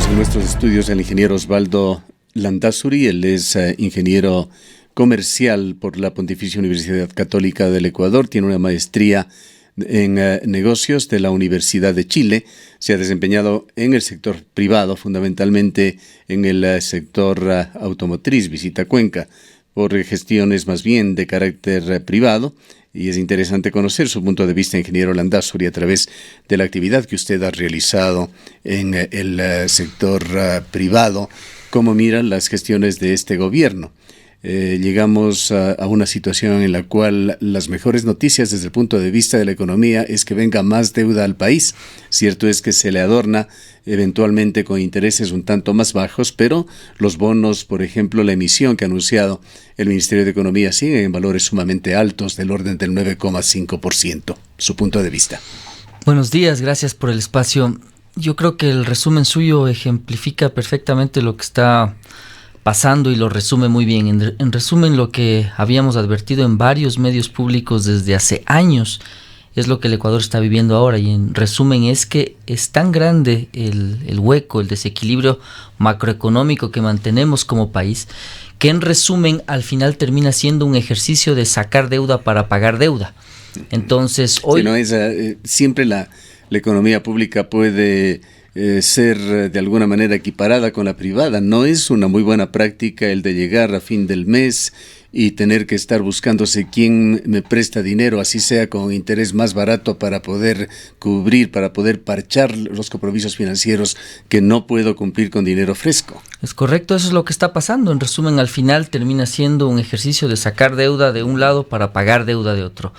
en nuestros estudios el ingeniero Osvaldo Landázuri. Él es ingeniero comercial por la Pontificia Universidad Católica del Ecuador. Tiene una maestría en negocios de la Universidad de Chile. Se ha desempeñado en el sector privado, fundamentalmente en el sector automotriz. Visita Cuenca por gestiones más bien de carácter privado. Y es interesante conocer su punto de vista, ingeniero Landázuri, a través de la actividad que usted ha realizado en el sector privado. ¿Cómo miran las gestiones de este gobierno? Llegamos a una situación en la cual las mejores noticias desde el punto de vista de la economía es que venga más deuda al país. Cierto es que se le adorna eventualmente con intereses un tanto más bajos, pero los bonos, por ejemplo, la emisión que ha anunciado el Ministerio de Economía sigue en valores sumamente altos del orden del 9,5%. Su punto de vista. Buenos días, gracias por el espacio. Yo creo que el resumen suyo ejemplifica perfectamente lo que está pasando y lo resume muy bien. En resumen, lo que habíamos advertido en varios medios públicos desde hace años es lo que el Ecuador está viviendo ahora, y en resumen es que es tan grande el hueco, el desequilibrio macroeconómico que mantenemos como país, que en resumen al final termina siendo un ejercicio de sacar deuda para pagar deuda. Entonces hoy... Si no es, siempre la economía pública puede ser de alguna manera equiparada con la privada. No es una muy buena práctica el de llegar a fin del mes y tener que estar buscándose quién me presta dinero, así sea con interés más barato, para poder cubrir, para poder parchar los compromisos financieros que no puedo cumplir con dinero fresco. Es correcto, eso es lo que está pasando. En resumen, al final termina siendo un ejercicio de sacar deuda de un lado para pagar deuda de otro.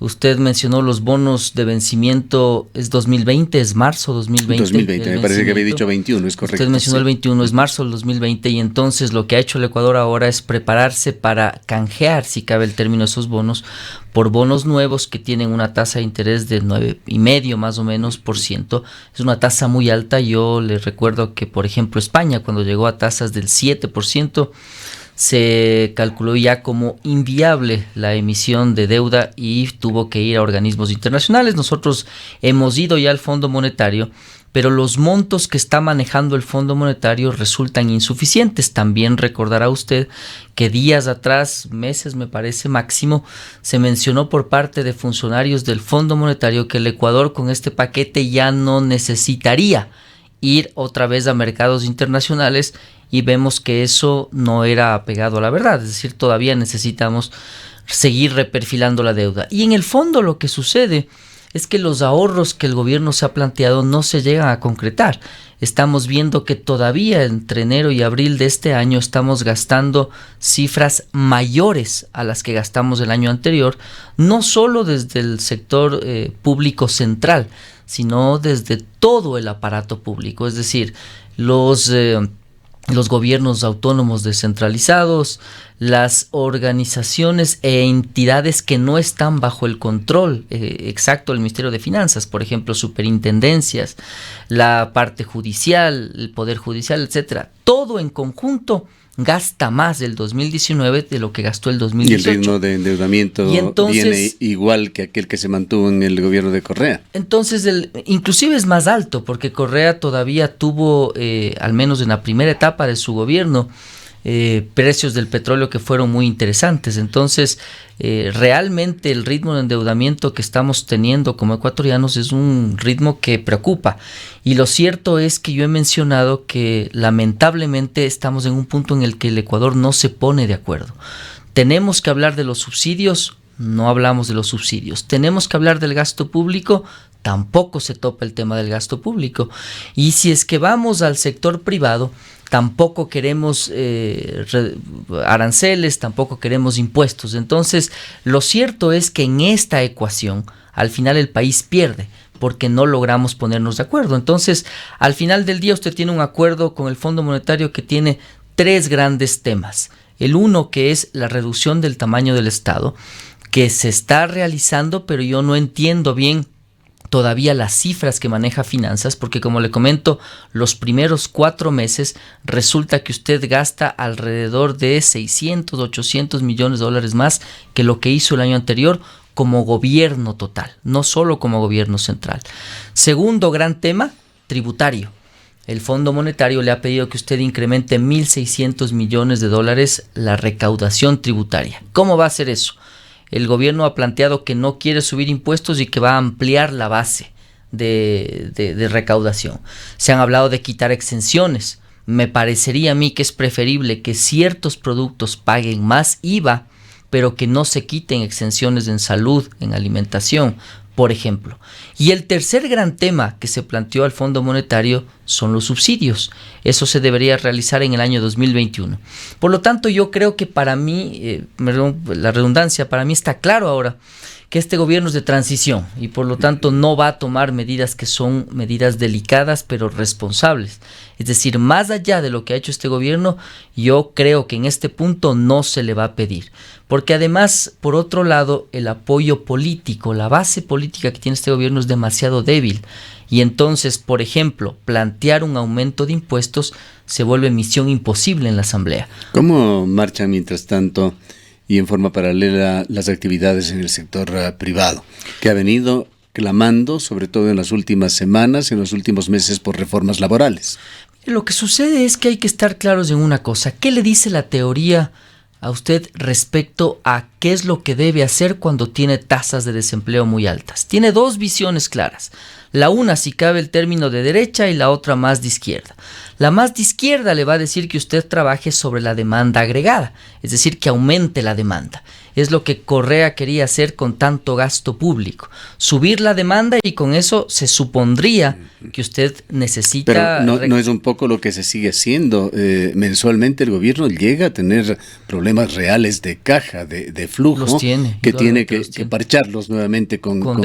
Usted mencionó los bonos de vencimiento, ¿es 2020? ¿Es marzo 2020? 2020, me parece que había dicho 21, es correcto. Usted mencionó sí. El 21, es marzo del 2020, y entonces lo que ha hecho el Ecuador ahora es prepararse para canjear, si cabe el término, esos bonos por bonos nuevos que tienen una tasa de interés de 9,5 más o menos por ciento. Es una tasa muy alta. Yo le recuerdo que, por ejemplo, España, cuando llegó a tasas del 7%, se calculó ya como inviable la emisión de deuda y tuvo que ir a organismos internacionales. Nosotros hemos ido ya al Fondo Monetario, pero los montos que está manejando el Fondo Monetario resultan insuficientes. También recordará usted que días atrás, meses me parece máximo, se mencionó por parte de funcionarios del Fondo Monetario que el Ecuador con este paquete ya no necesitaría ir otra vez a mercados internacionales, y vemos que eso no era apegado a la verdad. Es decir, todavía necesitamos seguir reperfilando la deuda. Y en el fondo lo que sucede es que los ahorros que el gobierno se ha planteado no se llegan a concretar. Estamos viendo que todavía entre enero y abril de este año estamos gastando cifras mayores a las que gastamos el año anterior, no solo desde el sector público central, sino desde todo el aparato público. Es decir, los gobiernos autónomos descentralizados, las organizaciones e entidades que no están bajo el control exacto del Ministerio de Finanzas, por ejemplo, superintendencias, la parte judicial, el Poder Judicial, etcétera. Todo en conjunto gasta más del 2019 de lo que gastó el 2018. Y el ritmo de endeudamiento viene igual que aquel que se mantuvo en el gobierno de Correa. Entonces, inclusive es más alto, porque Correa todavía tuvo, al menos en la primera etapa de su gobierno, precios del petróleo que fueron muy interesantes. Entonces, realmente el ritmo de endeudamiento que estamos teniendo como ecuatorianos es un ritmo que preocupa. Y lo cierto es que yo he mencionado que lamentablemente estamos en un punto en el que el Ecuador no se pone de acuerdo. Tenemos que hablar de los subsidios, no hablamos de los subsidios. Tenemos que hablar del gasto público, tampoco se topa el tema del gasto público. Y si es que vamos al sector privado, tampoco queremos aranceles, tampoco queremos impuestos. Entonces, lo cierto es que en esta ecuación, al final el país pierde, porque no logramos ponernos de acuerdo. Entonces, al final del día usted tiene un acuerdo con el Fondo Monetario que tiene 3 grandes temas. El uno, que es la reducción del tamaño del Estado, que se está realizando, pero yo no entiendo bien todavía las cifras que maneja Finanzas, porque como le comento, los primeros 4 meses resulta que usted gasta alrededor de 600, 800 millones de dólares más que lo que hizo el año anterior como gobierno total, no solo como gobierno central. Segundo gran tema, tributario. el Fondo Monetario le ha pedido que usted incremente 1.600 millones de dólares la recaudación tributaria. ¿Cómo va a hacer eso? El gobierno ha planteado que no quiere subir impuestos y que va a ampliar la base de recaudación. Se han hablado de quitar exenciones. Me parecería a mí que es preferible que ciertos productos paguen más IVA, pero que no se quiten exenciones en salud, en alimentación, por ejemplo. Y el tercer gran tema que se planteó al Fondo Monetario son los subsidios. Eso se debería realizar en el año 2021. Por lo tanto, yo creo que para mí, la redundancia, para mí está claro ahora que este gobierno es de transición y por lo tanto no va a tomar medidas que son medidas delicadas pero responsables. Es decir, más allá de lo que ha hecho este gobierno, yo creo que en este punto no se le va a pedir. Porque además, por otro lado, el apoyo político, la base política que tiene este gobierno es demasiado débil. Y entonces, por ejemplo, plantear un aumento de impuestos se vuelve misión imposible en la Asamblea. ¿Cómo marchan mientras tanto y en forma paralela las actividades en el sector privado, que ha venido clamando, sobre todo en las últimas semanas, en los últimos meses, por reformas laborales? Lo que sucede es que hay que estar claros en una cosa. ¿Qué le dice la teoría a usted respecto a qué es lo que debe hacer cuando tiene tasas de desempleo muy altas? Tiene dos visiones claras. La una, si cabe el término, de derecha y la otra más de izquierda. La más de izquierda le va a decir que usted trabaje sobre la demanda agregada, es decir, que aumente la demanda. Es lo que Correa quería hacer con tanto gasto público. Subir la demanda y con eso se supondría que usted necesita... Pero no es un poco lo que se sigue haciendo. Mensualmente el gobierno llega a tener problemas reales de caja, de flujo, los tiene, que tiene que parcharlos nuevamente con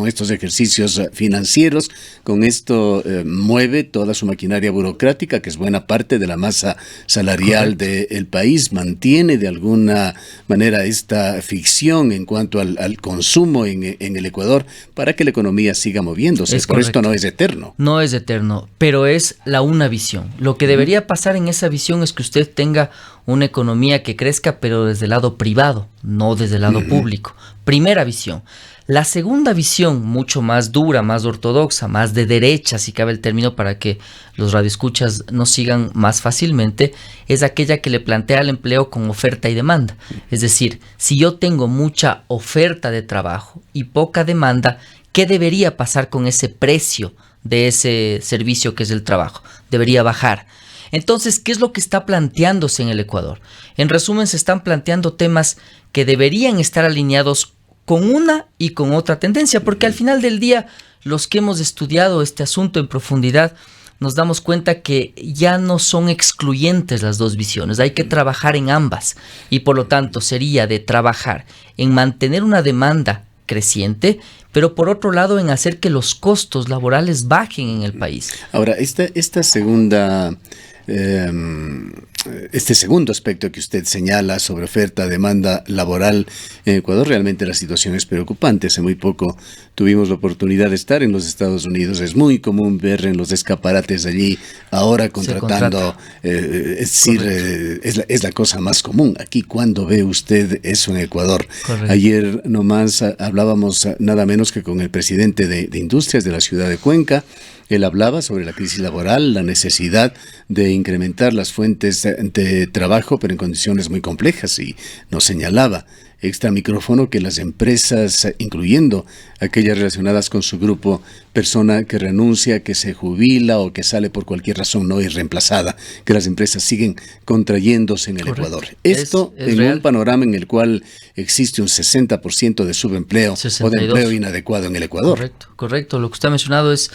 estos ejercicios financieros. Con esto mueve toda su maquinaria burocrática, que es buena parte de la masa salarial del país, mantiene de alguna manera esta ficción en cuanto al consumo en el Ecuador para que la economía siga moviéndose. Por esto no es eterno. No es eterno, pero es una visión. Lo que debería pasar en esa visión es que usted tenga una economía que crezca, pero desde el lado privado, no desde el lado público. Primera visión. La segunda visión, mucho más dura, más ortodoxa, más de derecha, si cabe el término para que los radioescuchas nos sigan más fácilmente, es aquella que le plantea el empleo con oferta y demanda. Es decir, si yo tengo mucha oferta de trabajo y poca demanda, ¿qué debería pasar con ese precio de ese servicio que es el trabajo? Debería bajar. Entonces, ¿qué es lo que está planteándose en el Ecuador? En resumen, se están planteando temas que deberían estar alineados con una y con otra tendencia, porque al final del día, los que hemos estudiado este asunto en profundidad, nos damos cuenta que ya no son excluyentes las dos visiones, hay que trabajar en ambas, y por lo tanto sería de trabajar en mantener una demanda creciente, pero por otro lado en hacer que los costos laborales bajen en el país. Ahora, esta segunda... este segundo aspecto que usted señala sobre oferta, demanda laboral en Ecuador, realmente la situación es preocupante. Hace muy poco tuvimos la oportunidad de estar en los Estados Unidos. Es muy común ver en los escaparates allí ahora contratando, es decir, es la cosa más común. Aquí, ¿cuándo ve usted eso en Ecuador? Correcto. Ayer nomás hablábamos nada menos que con el presidente de Industrias de la ciudad de Cuenca. Él hablaba sobre la crisis laboral, la necesidad de incrementar las fuentes de trabajo, pero en condiciones muy complejas, y nos señalaba extra micrófono que las empresas, incluyendo aquellas relacionadas con su grupo, persona que renuncia, que se jubila o que sale por cualquier razón no es reemplazada, que las empresas siguen contrayéndose en el Ecuador. Esto en real. Un panorama en el cual existe un 60% de subempleo 62. O de empleo inadecuado en el Ecuador. Correcto. Lo que usted ha mencionado es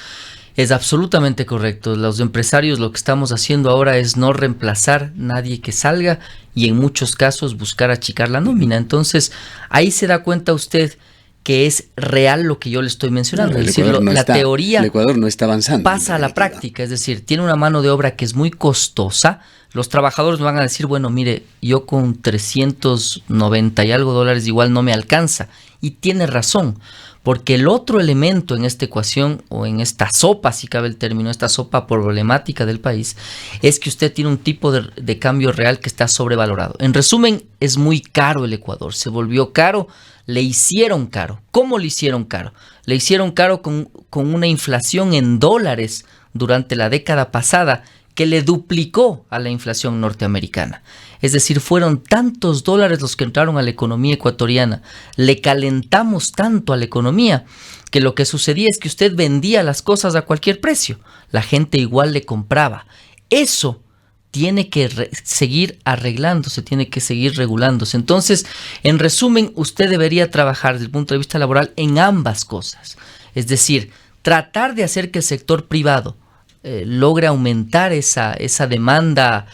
absolutamente correcto. Los empresarios lo que estamos haciendo ahora es no reemplazar nadie que salga y en muchos casos buscar achicar la nómina. Entonces, ahí se da cuenta usted que es real lo que yo le estoy mencionando. Es decir, teoría el Ecuador no está avanzando. Pasa a la práctica, es decir, tiene una mano de obra que es muy costosa. Los trabajadores me van a decir, bueno, mire, yo con 390 y algo dólares igual no me alcanza. Y tiene razón, porque el otro elemento en esta ecuación, o en esta sopa, si cabe el término, esta sopa problemática del país, es que usted tiene un tipo de cambio real que está sobrevalorado. En resumen, es muy caro el Ecuador, se volvió caro, le hicieron caro. ¿Cómo le hicieron caro? le hicieron caro con una inflación en dólares durante la década pasada que le duplicó a la inflación norteamericana. Es decir, fueron tantos dólares los que entraron a la economía ecuatoriana, le calentamos tanto a la economía, que lo que sucedía es que usted vendía las cosas a cualquier precio, la gente igual le compraba. Eso tiene que seguir arreglándose, tiene que seguir regulándose. Entonces, en resumen, usted debería trabajar desde el punto de vista laboral en ambas cosas. Es decir, tratar de hacer que el sector privado logre aumentar esa demanda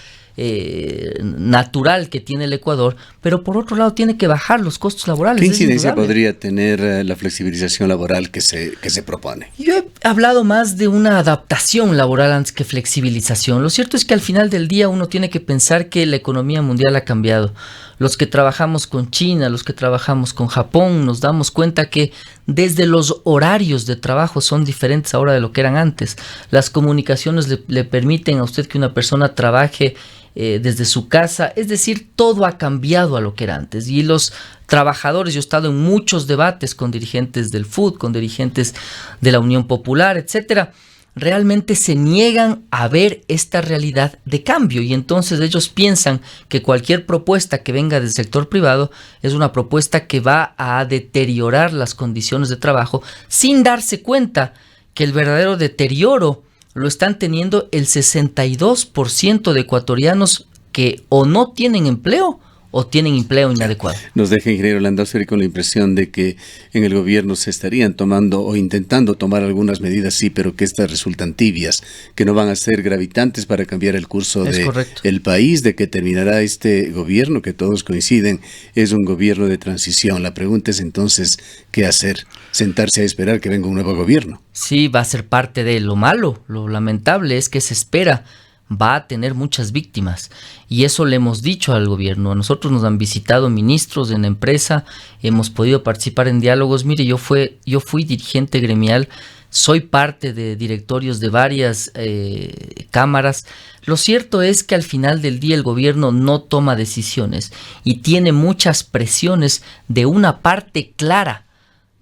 natural que tiene el Ecuador, pero por otro lado tiene que bajar los costos laborales. ¿Qué incidencia podría tener la flexibilización laboral que se propone? Yo he hablado más de una adaptación laboral antes que flexibilización. Lo cierto es que al final del día uno tiene que pensar que la economía mundial ha cambiado. Los que trabajamos con China, los que trabajamos con Japón, nos damos cuenta que desde los horarios de trabajo son diferentes ahora de lo que eran antes. Las comunicaciones le permiten a usted que una persona trabaje desde su casa, es decir, todo ha cambiado a lo que era antes. Y los trabajadores, yo he estado en muchos debates con dirigentes del FUT, con dirigentes de la Unión Popular, etcétera, realmente se niegan a ver esta realidad de cambio y entonces ellos piensan que cualquier propuesta que venga del sector privado es una propuesta que va a deteriorar las condiciones de trabajo sin darse cuenta que el verdadero deterioro lo están teniendo el 62% de ecuatorianos que o no tienen empleo o tienen empleo inadecuado. Nos deja, ingeniero Landázuri, con la impresión de que en el gobierno se estarían tomando o intentando tomar algunas medidas, sí, pero que estas resultan tibias, que no van a ser gravitantes para cambiar el curso del país, de que terminará este gobierno, que todos coinciden, es un gobierno de transición. La pregunta es entonces, ¿qué hacer? ¿Sentarse a esperar que venga un nuevo gobierno? Sí, va a ser parte de lo malo. Lo lamentable es que se espera va a tener muchas víctimas y eso le hemos dicho al gobierno. A nosotros nos han visitado ministros en la empresa, hemos podido participar en diálogos. Mire, yo fui dirigente gremial, soy parte de directorios de varias cámaras. Lo cierto es que al final del día el gobierno no toma decisiones y tiene muchas presiones de una parte clara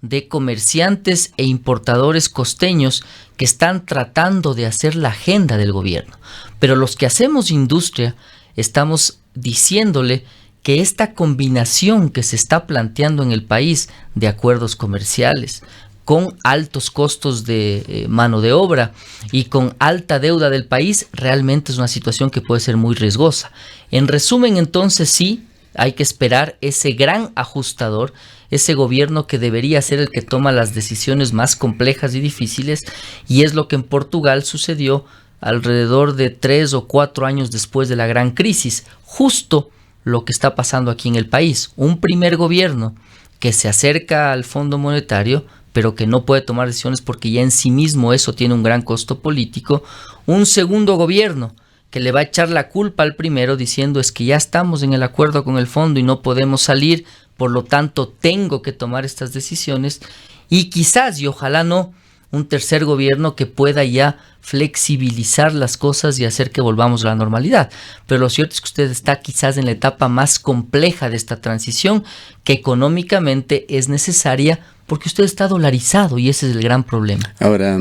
de comerciantes e importadores costeños que están tratando de hacer la agenda del gobierno. Pero los que hacemos industria estamos diciéndole que esta combinación que se está planteando en el país de acuerdos comerciales, con altos costos de mano de obra y con alta deuda del país, realmente es una situación que puede ser muy riesgosa. En resumen, entonces sí, hay que esperar ese gran ajustador, ese gobierno que debería ser el que toma las decisiones más complejas y difíciles, y es lo que en Portugal sucedió alrededor de 3 o 4 años después de la gran crisis, justo lo que está pasando aquí en el país. Un primer gobierno que se acerca al Fondo Monetario, pero que no puede tomar decisiones porque ya en sí mismo eso tiene un gran costo político. Un segundo gobierno que le va a echar la culpa al primero diciendo es que ya estamos en el acuerdo con el fondo y no podemos salir, por lo tanto tengo que tomar estas decisiones, y quizás y ojalá no, un tercer gobierno que pueda ya flexibilizar las cosas y hacer que volvamos a la normalidad. Pero lo cierto es que usted está quizás en la etapa más compleja de esta transición, que económicamente es necesaria porque usted está dolarizado y ese es el gran problema. Ahora,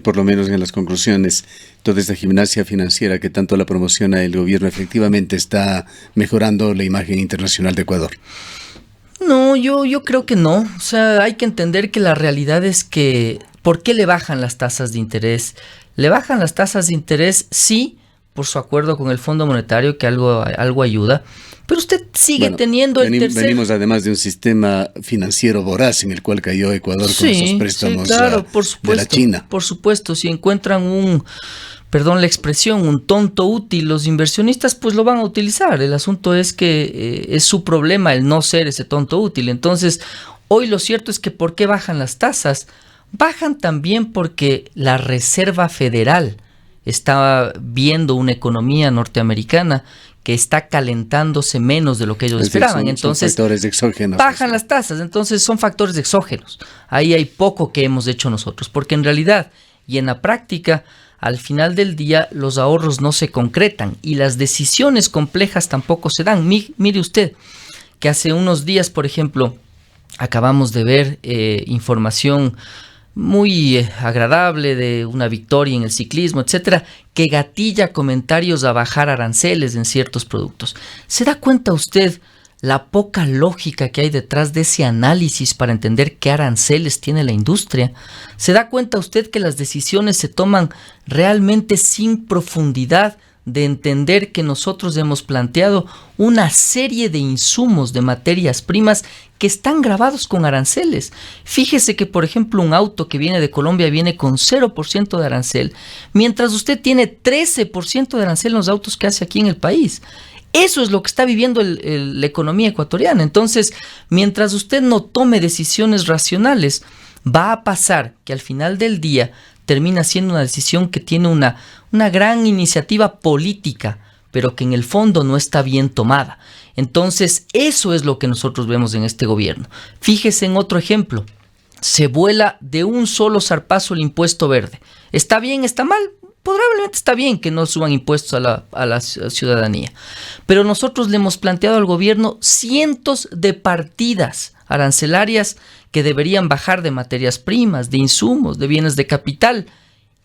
por lo menos en las conclusiones, toda esta gimnasia financiera que tanto la promociona el gobierno efectivamente está mejorando la imagen internacional de Ecuador. No, yo creo que no. O sea, hay que entender que la realidad es que ¿por qué le bajan las tasas de interés? Le bajan las tasas de interés, sí, por su acuerdo con el Fondo Monetario, que algo ayuda, pero usted sigue teniendo el tercer... Venimos además de un sistema financiero voraz en el cual cayó Ecuador con esos préstamos de la China. Por supuesto, si encuentran perdón la expresión, un tonto útil, los inversionistas pues lo van a utilizar. El asunto es que es su problema el no ser ese tonto útil. Entonces, hoy lo cierto es que ¿por qué bajan las tasas? Bajan también porque la Reserva Federal está viendo una economía norteamericana que está calentándose menos de lo que ellos esperaban. Entonces, son factores exógenos. Bajan las tasas, entonces son factores exógenos. Ahí hay poco que hemos hecho nosotros, porque en realidad y en la práctica, al final del día, los ahorros no se concretan y las decisiones complejas tampoco se dan. Mire usted que hace unos días, por ejemplo, acabamos de ver información muy agradable de una victoria en el ciclismo, etcétera, que gatilla comentarios a bajar aranceles en ciertos productos. ¿Se da cuenta usted la poca lógica que hay detrás de ese análisis para entender qué aranceles tiene la industria? ¿Se da cuenta usted que las decisiones se toman realmente sin profundidad de entender que nosotros hemos planteado una serie de insumos de materias primas que están gravados con aranceles? Fíjese que, por ejemplo, un auto que viene de Colombia viene con 0% de arancel, mientras usted tiene 13% de arancel en los autos que hace aquí en el país. Eso es lo que está viviendo la economía ecuatoriana. Entonces, mientras usted no tome decisiones racionales, va a pasar que al final del día termina siendo una decisión que tiene una gran iniciativa política, pero que en el fondo no está bien tomada. Entonces, eso es lo que nosotros vemos en este gobierno. Fíjese en otro ejemplo. Se vuela de un solo zarpazo el impuesto verde. ¿Está bien? ¿Está mal? Probablemente está bien que no suban impuestos a la ciudadanía, pero nosotros le hemos planteado al gobierno cientos de partidas arancelarias que deberían bajar de materias primas, de insumos, de bienes de capital,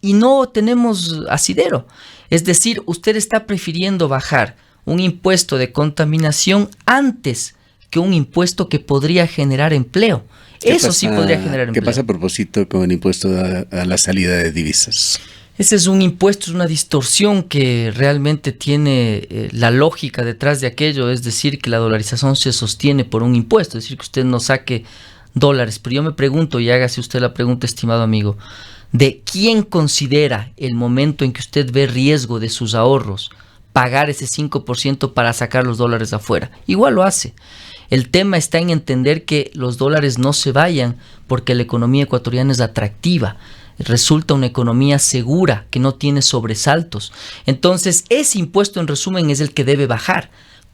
y no tenemos asidero. Es decir, usted está prefiriendo bajar un impuesto de contaminación antes que un impuesto que podría generar empleo. Eso sí podría generar empleo. ¿Qué pasa a propósito con el impuesto a la salida de divisas? Ese es un impuesto, es una distorsión que realmente tiene la lógica detrás de aquello, es decir, que la dolarización se sostiene por un impuesto, es decir, que usted no saque dólares. Pero yo me pregunto, y hágase usted la pregunta, estimado amigo, ¿de quién considera el momento en que usted ve riesgo de sus ahorros pagar ese 5% para sacar los dólares afuera? Igual lo hace. El tema está en entender que los dólares no se vayan porque la economía ecuatoriana es atractiva. Resulta una economía segura, que no tiene sobresaltos. Entonces, ese impuesto, en resumen, es el que debe bajar.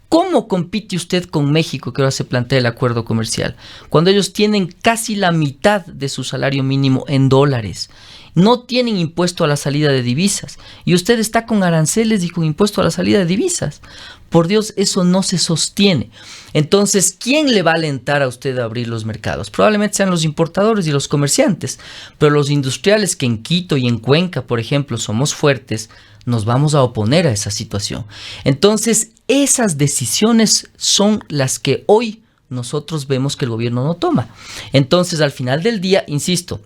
¿Cómo compite usted con México, que ahora se plantea el acuerdo comercial, cuando ellos tienen casi la mitad de su salario mínimo en dólares? No tienen impuesto a la salida de divisas. Y usted está con aranceles y con impuesto a la salida de divisas. Por Dios, eso no se sostiene. Entonces, ¿quién le va a alentar a usted a abrir los mercados? Probablemente sean los importadores y los comerciantes, pero los industriales que en Quito y en Cuenca, por ejemplo, somos fuertes, nos vamos a oponer a esa situación. Entonces, esas decisiones son las que hoy nosotros vemos que el gobierno no toma. Entonces, al final del día, insisto,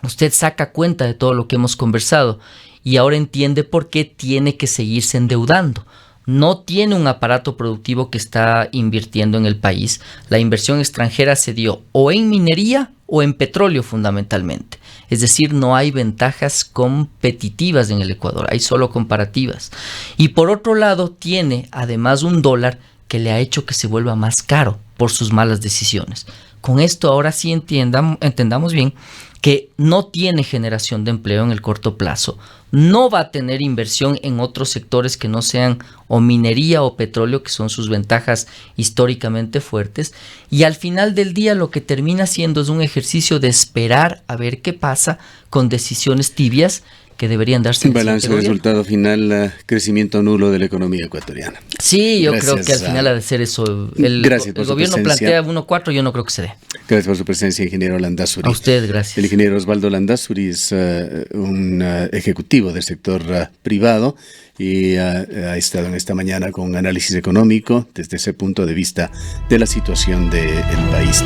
usted saca cuenta de todo lo que hemos conversado y ahora entiende por qué tiene que seguirse endeudando. No tiene un aparato productivo que está invirtiendo en el país. La inversión extranjera se dio o en minería o en petróleo fundamentalmente. Es decir, no hay ventajas competitivas en el Ecuador, hay solo comparativas. Y por otro lado, tiene además un dólar que le ha hecho que se vuelva más caro por sus malas decisiones. Con esto ahora sí entendamos bien que no tiene generación de empleo en el corto plazo, no va a tener inversión en otros sectores que no sean o minería o petróleo, que son sus ventajas históricamente fuertes, y al final del día lo que termina siendo es un ejercicio de esperar a ver qué pasa con decisiones tibias que deberían darse. Un balance, resultado final, crecimiento nulo de la economía ecuatoriana. Sí, yo creo que al final ha de ser eso. El gobierno plantea 1.4, yo no creo que se dé. Gracias por su presencia, ingeniero Landázuri. A usted, gracias. El ingeniero Osvaldo Landázuri es un ejecutivo del sector privado y ha estado en esta mañana con un análisis económico desde ese punto de vista de la situación del país.